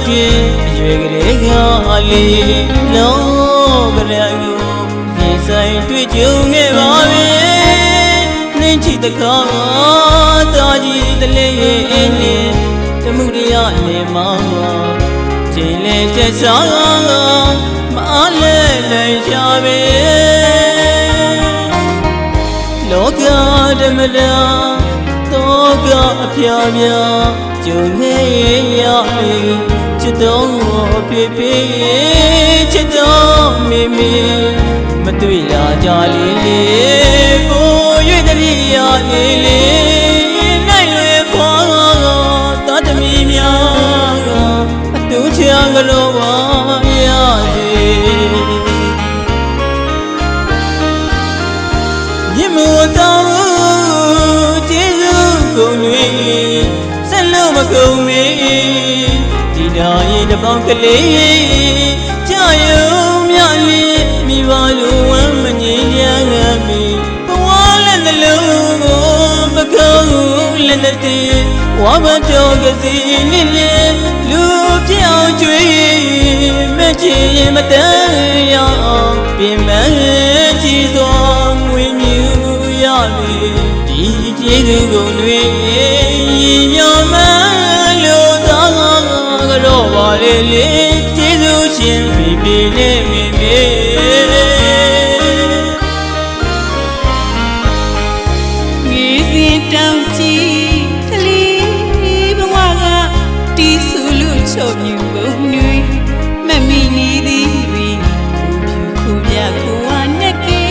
ကျွေးရွယ်ကလေးကလေးလုံးကလေးကိုရင်ဆိုင်တွေ့ကြုံခဲ့ပါပြီနှင်းချီတကားတာကြီးတလေးရဲ့လေးတမှုတရားလေးမှာချိန်လဲချက်စားမအားလဲနိုင်ကြပဲလောကဓမ္မတာတောကအပြာပြာကြုံခဲ့ရပြီချစ်တော်ပြပြချစ်တော်မေမေမတွေ့လာကြလေးလေးကိုရွေ့တည်းရလေးလေးနိုင်လွယ်ဖွာသာသမီများကအတူချာကလေးပါရစေမြတ်မို့တော်ကျေးဇူးကုန်တွေဆက်လို့မကုန်မီဒီတော်ရင်တပေါင်းကလေးကြာရုံမြလေးမိဘလူဝမ်းမငြိမ်းချမ်းမီဘဝလည်းနှလုံးကိုမကောင်းလည်းတည်းဝါဘတော်ကစီလေးလေးလူပြောင်းကျွေးမချင်ရင်မတန်းရအောင်ပြင်မကြည့်စွာငွေညူရပြီဒီကျေးဇူးကုန်တွေညမလို့သာကတော့ပါလေလေကျေးဇူးရှင်ပြီပြီနဲ့မိမေငေးစင်တောင်ကြီးကလေးဘဝကတီးဆူလို့ချုပ်မြူပုံတွေမမီနေသည်တွေခုပြခုဝနဲ့ကေ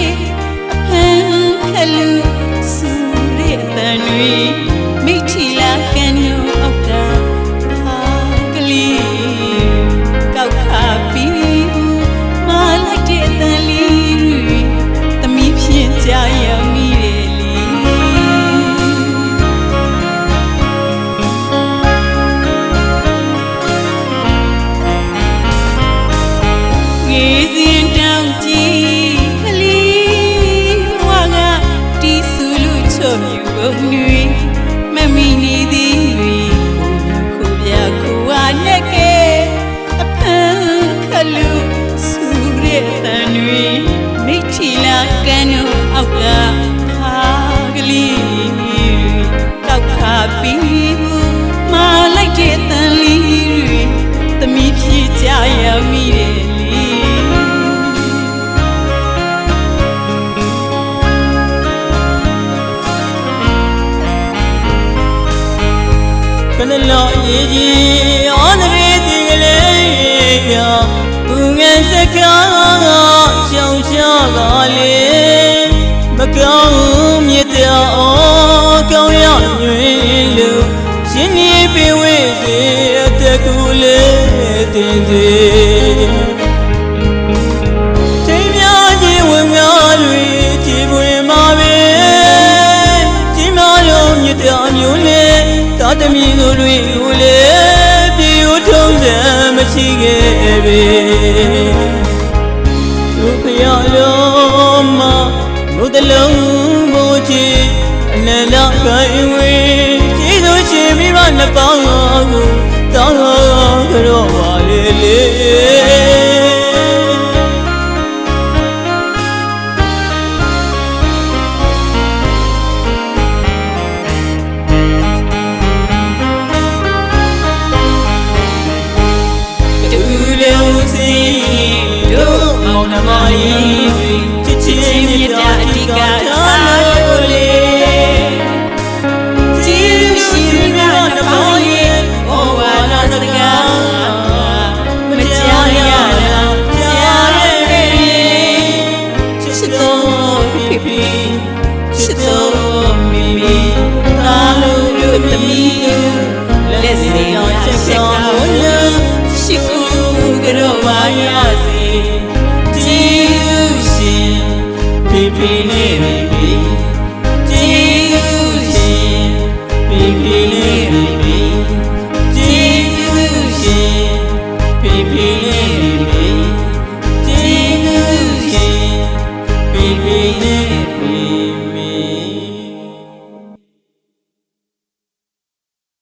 အဖန်ခလူဆူရဲတန်တွေမိထီလာကန်ညောအောက်ကဟာကလေးကောက်ခါပြီးမလိုက်တဲ့အတန်လေးတွေသမီးဖြင့်ကြာရောက်မိတယ်မမီနေသည်တွေခုပြခုဝနဲ့ကေအဖန်ခလူဆူရဲတန်တွေမိချီလာကန်တို့အောက်ကဟာကလေးကောက်ခါပြီးမလိုက်တဲ့တန်လေးတွေသမီးဖြည့်ကြရမိတယ်ကနလာရေးကြီးအော်နရေတီကလေးရဘူးငယ်စကားရှောင်းရှားကလေးမကောင်းမြတ်တော်ကောင်းရညွေလို့ရှင်နေပေဝေးစေအတကူလေးတင်စေချိန်များကြီးဝင်များတွေကြည်ပွင့်မှာပဲကြီးမားလုံးမြတ်တော်မျိုးလေးသာသမီတို့တွေကိုလည်းပြေဦးထုံးစံမရှိခဲ့ပေဒုက္ခရလုံးမှာတို့တလုံးကိုချီအနန္တခိုင်ဝေကျေးဇူးရှင်မိဘနှစ်ပေါင်းကိုတောင်းကြတော့ပါလေလေချစ်ချင်းမြတ်တာအဓိကထားလို့လေကြည်ရှင်ကတပေါင်းရဲ့ဘဝနာစကားမကြားရတာကြားရဲ့ချစ်တော်ဖိဖိချစ်တော်မိမိသာလို့သမီးလက်စီအောင်ချက်ဆောင်လို့ရှိကူကြောပါရစေBaby